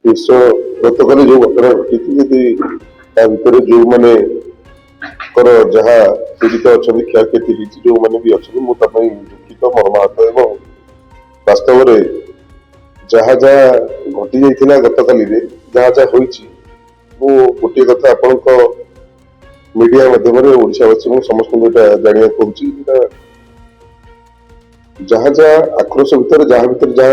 ନିଶ୍ଚୟ ଗତକାଲି ଯୋଉ ଘଟଣା ଘଟିଛି ଯଦି ତା ଭିତରେ ଯୋଉମାନେ ଯାହା ପୀଡ଼ିତ ଅଛନ୍ତି କ୍ଷୟକ୍ଷତି ହେଇଛି ଯୋଉମାନେ ବି ଅଛନ୍ତି ମୁଁ ତା ପାଇଁ ଦୁଃଖିତ ମର୍ମାହତ ଏବଂ ବାସ୍ତବରେ ଯାହା ଯାହା ଘଟି ଯାଇଥିଲା ଗତକାଲିରେ ଯାହା ଯାହା ହୋଇଛି ମୁଁ ଗୋଟିଏ କଥା ଆପଣଙ୍କ ମିଡିଆ ମାଧ୍ୟମରେ ଓଡ଼ିଶାବାସୀଙ୍କୁ ସମସ୍ତଙ୍କୁ ଏଇଟା ଜାଣିବାକୁ କହୁଛି ଯାହା ଯାହା ଆକ୍ରୋଶ ଭିତରେ ଯାହା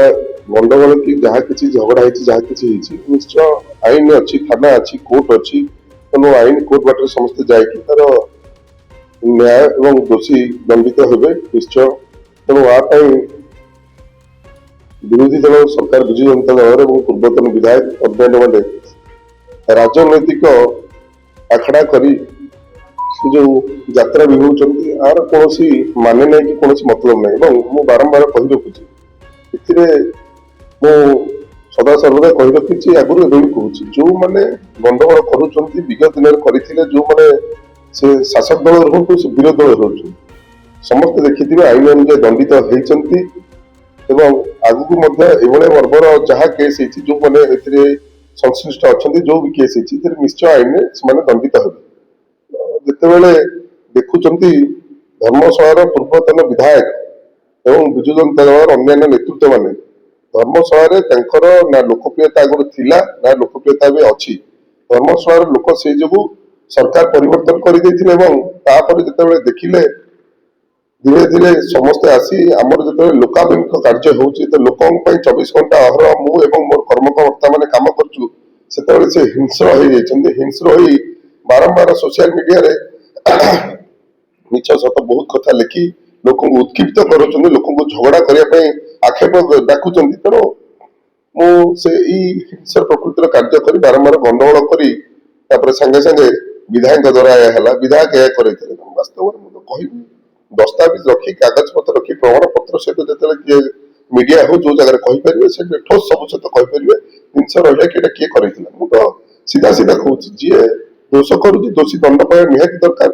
ଗଣ୍ଡଗୋଳ କି ଯାହା କିଛି ଝଗଡା ହେଇଛି ଯାହା କିଛି ହେଇଛି ନିଶ୍ଚୟ ଆଇନ ଅଛି ଥାନା ଅଛି କୋର୍ଟ ଅଛି ତେଣୁ ଆଇନ କୋର୍ଟ ବାଟରେ ସମସ୍ତେ ଯାଇକି ତାର ନ୍ୟାୟ ଏବଂ ଦୋଷୀ ଦଣ୍ଡିତ ହେବେ ନିଶ୍ଚୟ। ତେଣୁ ଆ ପାଇଁ ବିରୋଧୀ ଦଳ ସରକାର ବିଜୁ ଜନତା ଦଳର ଏବଂ ପୂର୍ବତନ ବିଧାୟକ ଅନ୍ୟାନ୍ୟମାନେ ରାଜନୈତିକ ଆଖଡ଼ା କରି ଯୋଉ ଯାତ୍ରା ବିଭଉଛନ୍ତି ଆର କୌଣସି ମାନେ ନାହିଁ କି କୌଣସି ମତଲବ ନାହିଁ ଏବଂ ମୁଁ ବାରମ୍ବାର କହି ରଖୁଛି ଏଥିରେ ମୁଁ ସଦାସର୍ବଦା କହି ରଖିଛି ଆଗରୁ ଏବେ ବି କହୁଛି ଯୋଉମାନେ ଗଣ୍ଡଗୋଳ କରୁଛନ୍ତି ବିଗତ ଦିନରେ କରିଥିଲେ ଯୋଉମାନେ ସେ ଶାସକ ଦଳ ରୁହନ୍ତୁ ସେ ବିରୋଧୀ ଦଳ ରହୁଛନ୍ତି ସମସ୍ତେ ଦେଖିଥିବେ ଆଇନ ଅନୁଯାୟୀ ଦଣ୍ଡିତ ହେଇଛନ୍ତି ଏବଂ ଆଗକୁ ମଧ୍ୟ ଏଭଳିଆ ବର୍ଗର ଯାହା କେସ୍ ହେଇଛି ଯୋଉମାନେ ଏଥିରେ ସଂଶ୍ଳିଷ୍ଟ ଅଛନ୍ତି ଯୋଉ ବି କେସ୍ ହେଇଛି ଏଥିରେ ନିଶ୍ଚୟ ଆଇନରେ ସେମାନେ ଦଣ୍ଡିତ ହେବେ। ଯେତେବେଳେ ଦେଖୁଛନ୍ତି ଧର୍ମଶାଳାର ପୂର୍ବତନ ବିଧାୟକ ଏବଂ ବିଜୁ ଜନତା ଦଳର ଅନ୍ୟାନ୍ୟ ନେତୃତ୍ୱ ମାନେ ଧର୍ମଶାଳାରେ ତାଙ୍କର ନା ଲୋକପ୍ରିୟତା ଆଗରୁ ଥିଲା ନା ଲୋକପ୍ରିୟତା ଏବେ ଅଛି ଧର୍ମଶାଳାର ଲୋକ ସେଇ ଯୋଗୁଁ ସରକାର ପରିବର୍ତ୍ତନ କରିଦେଇଥିଲେ ଏବଂ ତାପରେ ଯେତେବେଳେ ଦେଖିଲେ ଧୀରେ ଧୀରେ ସମସ୍ତେ ଆସି ଆମର ଯେତେବେଳେ ଲୋକାଭିମୁଖ କାର୍ଯ୍ୟ ହେଉଛି ତ ଲୋକଙ୍କ ପାଇଁ 24 ଘଣ୍ଟା ଅହରହ ମୁଁ ଏବଂ ମୋର କର୍ମକର୍ତ୍ତା ମାନେ କାମ କରୁଛୁ ସେତେବେଳେ ସେ ହିଂସ୍ର ହେଇଯାଇଛନ୍ତି ହିଂସ୍ର ହୋଇ ବାରମ୍ବାର ସୋସିଆଲ ମିଡିଆରେ ମିଛ ସତ ବହୁତ କଥା ଲେଖି ଲୋକଙ୍କୁ ଉତ୍କ୍ଷିପ୍ତ କରୁଛନ୍ତି ଲୋକଙ୍କୁ ଝଗଡା କରିବା ପାଇଁ ଆକ୍ଷେପ ଡାକୁଛନ୍ତି ତେଣୁ ମୁଁ ସେ ଏଇ ହିଂସ୍ର ପ୍ରକୃତିର କାର୍ଯ୍ୟ କରି ବାରମ୍ବାର ଗଣ୍ଡଗୋଳ କରି ତାପରେ ସାଙ୍ଗେ ସାଙ୍ଗେ ବିଧାୟକ ଦ୍ୱାରା ଏହା ହେଲା ବିଧାୟକ ଏହା କରିଥିଲେ ବାସ୍ତବରେ ମୁଁ ତ କହିବି ଦସ୍ତାବିଜ ରଖି କାଗଜ ପତ୍ର ରଖି ପ୍ରମାଣ ପତ୍ର ସହିତ ଯେତେବେଳେ କିଏ ମିଡିଆ ହଉ ଯୋଉ ଜାଗାରେ କହିପାରିବେ ସେ ଠୋସ ସବୁ ସହିତ କହିପାରିବେ ଜିନିଷ ରହିଲା କି ଏଇଟା କିଏ କରିଥିଲା ମୁଁ ତ ସିଧା ସିଧା କହୁଛି ଯିଏ ଦୋଷ କରୁଛି ଦୋଷୀ ଦଣ୍ଡ ପାଇବା ନିହାତି ଦରକାର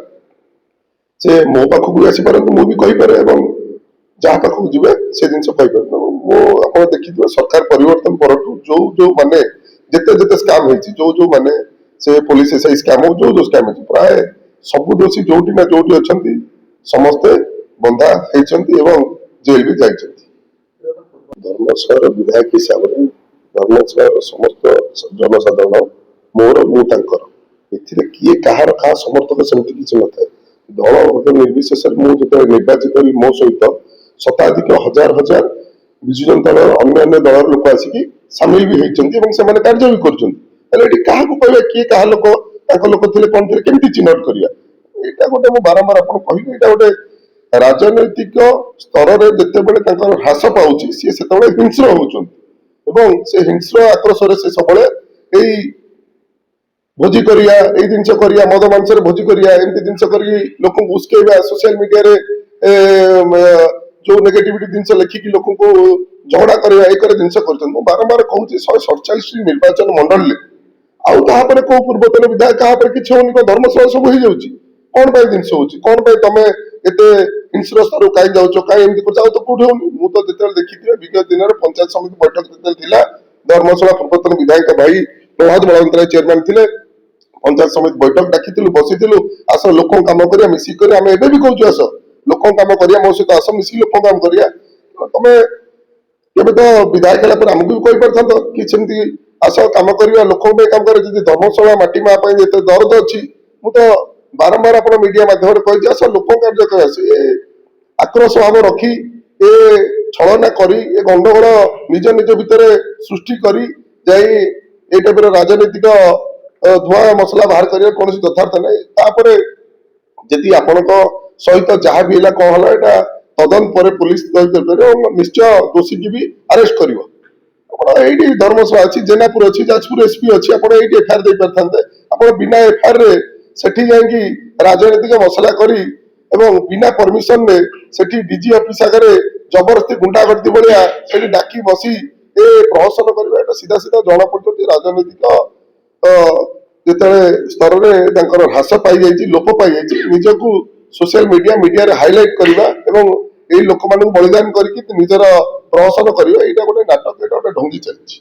ସେ ମୋ ପାଖକୁ ଆସିପାରନ୍ତି ମୁଁ ବି କହିପାରେ ଏବଂ ଯାହା ପାଖକୁ ଯିବେ ସେ ଜିନିଷ କହିପାରେ ମୁଁ ଆପଣ ଦେଖିଥିବେ ସରକାର ପରିବର୍ତ୍ତନ ପରଠୁ ଯୋଉ ମାନେ ଯେତେ ଯେତେ ସ୍କାମ ହେଇଛି ଯୋଉ ମାନେ ସେ ପୋଲିସ ଏସଆଇ ସ୍କାମ ହଉ ଯୋଉ ସ୍କାମ ହେଇଛି ପ୍ରାୟ ସବୁ ଦୋଷୀ ଯୋଉଠି ନା ଯୋଉଠି ଅଛନ୍ତି ସମସ୍ତେ ବନ୍ଧା ହେଇଛନ୍ତି ଏବଂ ଜେଲ ବି ଯାଇଛନ୍ତି। ଧର୍ମଶାଳାର ବିଧାୟକ ହିସାବରେ ଧର୍ମଶାଳାର ସମସ୍ତ ଜନସାଧାରଣ ମୋର ମୁଁ ତାଙ୍କର ଏଥିରେ କିଏ କାହାର କାହା ସମର୍ଥକ ସେମିତି କିଛି ନଥାଏ ଦଳ ନିର୍ବିଶେଷରେ ମୁଁ ଯେତେବେଳେ ନିର୍ବାଚିତ କରି ମୋ ସହିତ ଶତାଧିକ ହଜାର ହଜାର ବିଜୁ ଜନତା ଦଳ ଅନ୍ୟାନ୍ୟ ଦଳର ଲୋକ ଆସିକି ସାମିଲ ବି ହେଇଛନ୍ତି ଏବଂ ସେମାନେ କାର୍ଯ୍ୟ ବି କରୁଛନ୍ତି ହେଲେ ଏଠି କାହାକୁ କହିବା କିଏ କାହା ଲୋକ ତାଙ୍କ ଲୋକ ଥିଲେ କଣ ଥିଲେ କେମିତି ଚିହ୍ନଟ କରିବା ଏଇଟା ଗୋଟେ ମୁଁ ବାରମ୍ବାର ଆପଣ କହିବି ଏଇଟା ଗୋଟେ ରାଜନୈତିକ ସ୍ତରରେ ଯେତେବେଳେ ତାଙ୍କର ହ୍ରାସ ପାଉଛି ସିଏ ସେତେବେଳେ ହିଂସ୍ର ହଉଛନ୍ତି ଏବଂ ସେ ହିଂସ୍ର ଆକ୍ରୋଶରେ ସେ ସବୁବେଳେ ଏଇ ଭୋଜି କରିବା ଏଇ ଜିନିଷ କରିବା ମଦ ମାଂସରେ ଭୋଜି କରିବା ଏମିତି ଜିନିଷ କରିକି ଲୋକଙ୍କୁ ଉସ୍କେଇବା ସୋସିଆଲ ମିଡିଆରେ ଯୋଉ ନେଗେଟିଭିଟି ଜିନିଷ ଲେଖିକି ଲୋକଙ୍କୁ ଝଗଡା କରିବା ଏଇ କରି ଜିନିଷ କରୁଛନ୍ତି ମୁଁ ବାରମ୍ବାର କହୁଛି 147 ନିର୍ବାଚନ ମଣ୍ଡଳୀରେ ଆଉ ତାପରେ କୋଉ ପୂର୍ବତନ ବିଧାୟକ କାହାପରେ କିଛି ହଉନି କଣ ଧର୍ମଶାଳା ସବୁ ହେଇଯାଉଛି କଣ ପାଇଁ ଜିନିଷ ହଉଛି କଣ ପାଇଁ ତମେ ଏତେ ହିଂସ୍ର ସ୍ତରକୁ କାହିଁ ଯାଉଛ କାହିଁ ଏମିତି କରୁଛ ଆଉ ତ କୋଉଠି ହଉନି ମୁଁ ତ ଯେତେବେଳେ ଦେଖିଥିବେ ବିଗତ ଦିନରେ ପଞ୍ଚାୟତ ସମିତି ବୈଠକ ଯେତେବେଳେ ଥିଲା ଧର୍ମଶାଳା ପୂର୍ବତନ ବିଧାୟକ ଭାଇ ପ୍ରଭାତ ବଳବନ୍ତରାୟ ଚେୟାରମ୍ୟାନ ଥିଲେ ପଞ୍ଚାୟତ ସମିତି ବୈଠକ ଡାକିଥିଲୁ ବସିଥିଲୁ ଆସ ଲୋକଙ୍କ କାମ କରିବା ମିଶିକି କରିବା ଆମେ ଏବେ ବି କହୁଛୁ ଆସ ଲୋକଙ୍କ କାମ କରିବା ମୋ ସହିତ ଆସ ମିଶିକି ଲୋକଙ୍କ କାମ କରିବା ତମେ କେବେ ତ ବିଧାୟକ ହେଲା ପରେ ଆମକୁ ବି କହିପାରିଥାନ୍ତ କି ସେମିତି ଆସ କାମ କରିବା ଲୋକଙ୍କ ପାଇଁ କାମ କରିବା ଯଦି ଧର୍ମଶାଳା ମାଟି ମା ପାଇଁ ଯେତେ ଦରଦ ଅଛି ମୁଁ ତ ବାରମ୍ବାର ଆପଣ ମିଡିଆ ମାଧ୍ୟମରେ କହିଛି ଆସ ଲୋକଙ୍କ କାର୍ଯ୍ୟ କରିବା ସେ ଆକ୍ରୋଶ ଭାବ ରଖି ଏ ଛଳନା କରି ଏ ଗଣ୍ଡଗୋଳ ନିଜ ନିଜ ଭିତରେ ସୃଷ୍ଟି କରି ଯାଇ ଏଇ ଟାଇପର ରାଜନୈତିକ ଧୂଆଁ ମସଲା ବାହାର କରିବା କୌଣସି ଯଥାର୍ଥ ନାହିଁ ତାପରେ ଯଦି ଆପଣଙ୍କ ସହିତ ଯାହା ବି ହେଲା କଣ ହେଲା ଏଇଟା ତଦନ୍ତ ପରେ ପୁଲିସ ନିଶ୍ଚୟ ଦୋଷୀକି ବି ଆରେଷ୍ଟ କରିବ ଆପଣ ଏଇଠି ଧର୍ମଶାଳା ଅଛି ଜେନାପୁର ଅଛି ଯାଜପୁର ଏସପି ଅଛି ଆପଣ ଏଇଠି ଏଫଆଇଆର ଦେଇପାରିଥାନ୍ତେ ଆପଣ ବିନା ଏଫଆଇଆରରେ ସେଠି ଯାଇକି ରାଜନୈତିକ ମସଲା କରି ଏବଂ ବିନା ପରମିଶନରେ ସେଠି ଡିଜି ଅଫିସ ଆଗରେ ଜବରଦସ୍ତି ଗୁଣ୍ଡାଗର୍ଦ୍ଦି ଭଳିଆ ସେଠି ଡାକି ବସି ଏ ପ୍ରହସନ କରିବା ଏଟା ସିଧା ସିଧା ଜଣା ପଡୁଛନ୍ତି ରାଜନୈତିକ ଯେତେବେଳେ ସ୍ତରରେ ତାଙ୍କର ହ୍ରାସ ପାଇଯାଇଛି ଲୋପ ପାଇଯାଇଛି ନିଜକୁ ସୋସିଆଲ ମିଡିଆରେ ହାଇଲାଇଟ କରିବା ଏବଂ ଏଇ ଲୋକମାନଙ୍କୁ ବଳିଦାନ କରିକି ନିଜର ପ୍ରହସନ କରିବା ଏଇଟା ଗୋଟେ ନାଟକ ଏଇଟା ଗୋଟେ ଢଙ୍ଗି ଚାଲିଛି।